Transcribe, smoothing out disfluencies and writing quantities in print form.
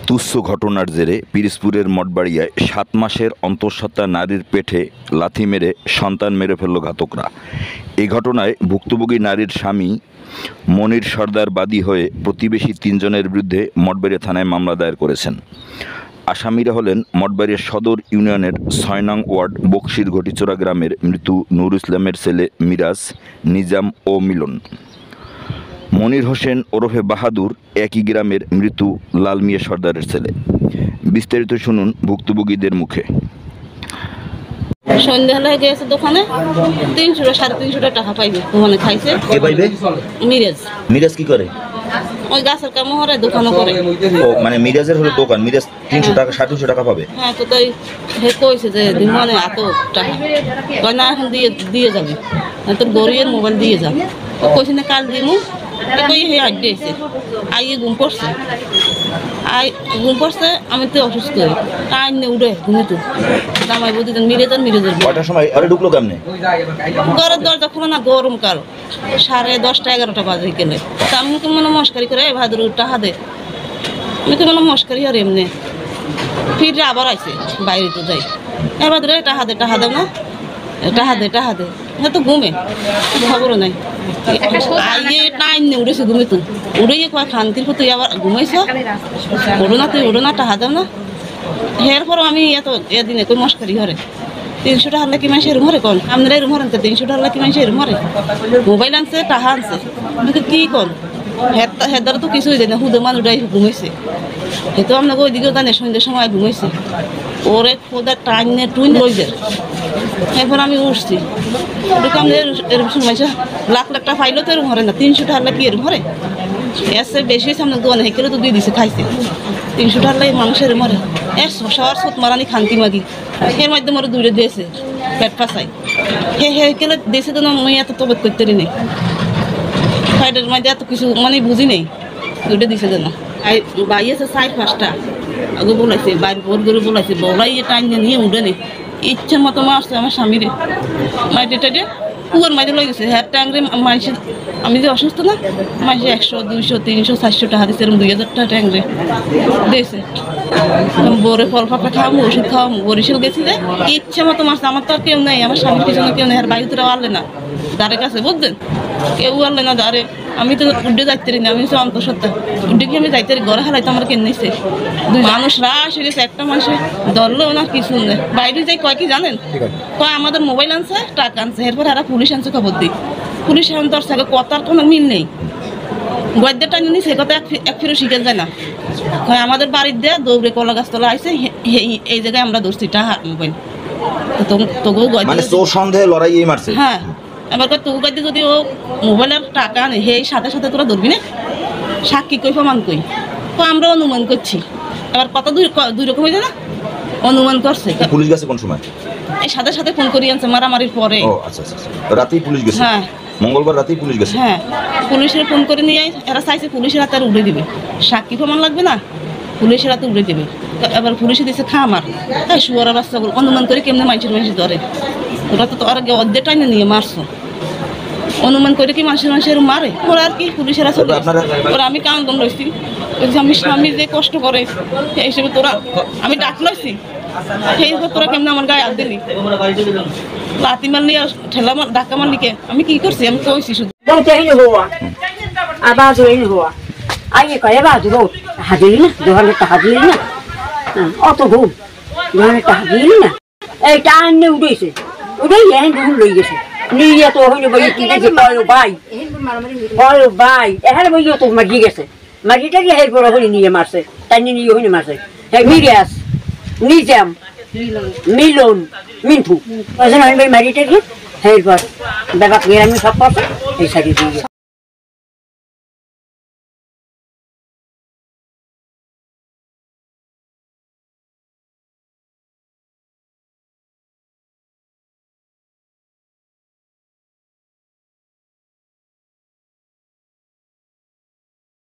তুচ্ছ ঘটনার জেরে পিরোজপুরের মঠবাড়িয়ায় 7 মাসের অন্তঃসত্ত্বা নারীর পেটে লাথি মেরে সন্তান মেরে ফেলল ঘাতকরা। এই ঘটনায় ভুক্তভোগী নারীর স্বামী মনির সর্দার বাদী হয়ে প্রতিবেশী 3 জনের বিরুদ্ধে মঠবাড়িয়া থানায় মামলা দায়ের করেছেন। আসামিরা হলেন মঠবাড়িয়া সদর ইউনিয়নের 6 নং ওয়ার্ড বকশির ঘটিচোরা গ্রামের মৃত নূর ইসলামের ছেলে মিরাজ, নিজাম ও মিলন। মনির হোসেন ওরফে বাহাদুর একই গ্রামের মৃত লাল মিয়া সর্দারের ছেলে। বিস্তারিত শুনুন ভুক্তভোগীদের মুখে। সন্ধ্যাবেলা গেছে দোকানে 300-350 টাকা পাইবে। দোকানে খাইছে। কে পাইবে? মিরাজ। মিরাজ কি করে? ওই গাছের কাম করে, দোকানও করে। ও মানে মিরাজের হলো দোকান, মিরাজ 300 টাকা 350 টাকা পাবে। হ্যাঁ, তো তাই হে কইছে যে মানে এত টাকা কই না, এখন দিয়ে যাবে, তোর গরিবের মোবাইল দিয়ে যাবে। কইছে না কাল দিমু, কই হে আজ দিয়েছে। আইয়ে ঘুম পড়ছে, আমি তো অসুস্থ হই, টাইম নে উঠে ঘুমে তো জামাই বুঝি মিরাজের কটার সময় আরে ঢুকলো কেমনে? ঘরের দরজা খুলে না, গরম কাল 10:30-11টা বাজে গেলে। তা আমি কি মনে মস্কারি করে ভাদুর টাকা দে, আমি তো মনে মস্কারি আর এমনি ফিরে আবার আইছে বাইরে তো যাই, এবার ধরে টাকা দে না, টাকা দে হ্যাঁ তো ঘুমে খবরও নাই। আইয়ে টাইম নেই উঠেছে ঘুমে, তো উড়ে কয় খান্তির তুই আবার ঘুমাইছ, ওড়ো না টাকা দাও না। এরপর আমি এদিনে কই মস্কারি ঘরে 300 টাকা কি মানুষ এরম হরে, কন আপনারা এরম হরেন? 300 টাকা কি মানুষ এরম হরে? মোবাইল আনছে, টাকা আনছে, কি কন হের দ্বারা তো কিছুই দেয় না, হুদে মানুষটাই ঘুমাইছে। এ তো আপনাকে ওইদিকেও জানে সন্ধ্যের সময় ঘুমাইছে, ওরে খোদার টাইম নিয়ে টুইন লইদের। এরপর আমি উঠছি, এরকম শুনছে লাখ টাকা ফাইলেও তো এরকম হরে না, 300 টাকা কি এরকম হরে? এসে বেশি সামনে দোকানে হেকেলে তো দিয়ে দিছে, খাইছে 300 টাকা মানুষের মরে। শহর সত মারানি খান্তি মাগি এর মাধ্যমে ওরা দূরে দিয়েছে পেট ফাঁসাই হেকেলে দিয়েছে তো না। মুই এত তবেত করতে নেই, ফাইডের মধ্যে এত কিছু মানে বুঝি নেই, দূরে দিছে যেন বাই আছে 4-5টা আগে বলাইছে, বাইরে বোর করে বলাইছে, বলাই টাইম নিয়ে উঠে নেই ইচ্ছে মতো মারছে আমার স্বামীরে মাইটে পুকুর মাইতে লই গেছে। হ্যাঁ ট্যাংরে মানুষের, আমি যে অসুস্থ না, মানুষের 100-200-300-400 টাকা দিচ্ছে, এরকম 2000 টাকা ট্যাংরে দিয়েছে। বোরে ফল ফাঁকা খাওয়ামো, ওষুধ খাওয়ামো, বরিশাল গেছি যে ইচ্ছে মতো মারছে। আমার তো আর কেউ নেই, আমার স্বামীর পিছনে কেউ নেই, আর বাড়িতে আনলে না দাঁড়ের কাছে বুঝলেন, কেউ আনলে না দাঁড়ে। আমি তো উড্ডে যাইতে না, আমি হচ্ছে অন্তঃসত্ত্বা, উড্ডে কি আমি যাইতে ঘরে হারাইতে আমার কেন নিচ্ছে। মানুষ রাস হয়ে গেছে, একটা মানুষের ধরলেও না কিছু নেই। বাইরে যাই কয় কি জানেন, কয় আমাদের মোবাইল আনছে, টাকা আনছে, এরপর এরা পুলিশ আনছে খবর দিই। পুলিশ এখন ধরছে, কথার কোনো মিল নেই, গদ্যের টাইম নিছে, কথা এক ফিরে শিখে যায় না। কয় আমাদের বাড়ির দিয়ে দৌড়ে কলা গাছতলা আইসে, এই জায়গায় আমরা ধরছি টাকা মোবাইল। হ্যাঁ, এবার তো গাড়ি যদি ও মোবাইলের টাকা নেই, সেই সাথে সাথে তোরা ধরবি না, সাক্ষী কই প্রমাণ কই, তো আমরা অনুমান করছি। এবার কত দুই রকম হয়ে যায় না, অনুমান করছে। পুলিশ গেছে কোন সময়? এই সাথে সাথে ফোন করি আনছে মারামারির পরে। ও আচ্ছা, রাতেই পুলিশ গেছে? হ্যাঁ, মঙ্গলবার রাতেই পুলিশ গেছে। হ্যাঁ, পুলিশের ফোন করে নিয়ে এরা চাইছে পুলিশের হাতে আর উড়ে দিবে, সাক্ষী প্রমাণ লাগবে না, পুলিশের হাতে উড়ে দেবে। এবার পুলিশে দিচ্ছে খামার, হ্যাঁ শুয়ারা বাচ্চাগুলো অনুমান করে কেমনে মানুষ ধরে, ওরা তো আর আগে অর্ধেক টাইনে নিয়ে মারছো, অনুমান করে কি মানুষের মারে ওরা আর কি। পুলিশেরা চলে ওরা, আমি কান্দন লইছি, আমি স্বামী যে কষ্ট করে সেই হিসেবে তোরা আমি ডাক লইছি, সেই হিসেবে তোরা কেমন আমার গায়ে হাত দিলি, লাথি মারলি আর ঠেলা ডাকা মারলি কে? আমি কি করছি? আমি কইছি শুধু অত ঘুম টাকা দিলি না, এই টাইম নিয়ে উঠেছে, উঠেই এখন লই গেছে নিয়ে তো হইলে বই কি গেছে, ভাই এখানে বই তো মাগি গেছে, মাগিটা গিয়ে হের বড় হলে নিয়ে মারছে, তাই নিয়ে হইলে মারছে। হ্যাঁ মিরাজ, নিজাম, মিলন, মিন্টু, আমি মাগিটা গিয়ে হের পর ব্যাপার আমি সব পাচ্ছি এই সাইডে দিয়ে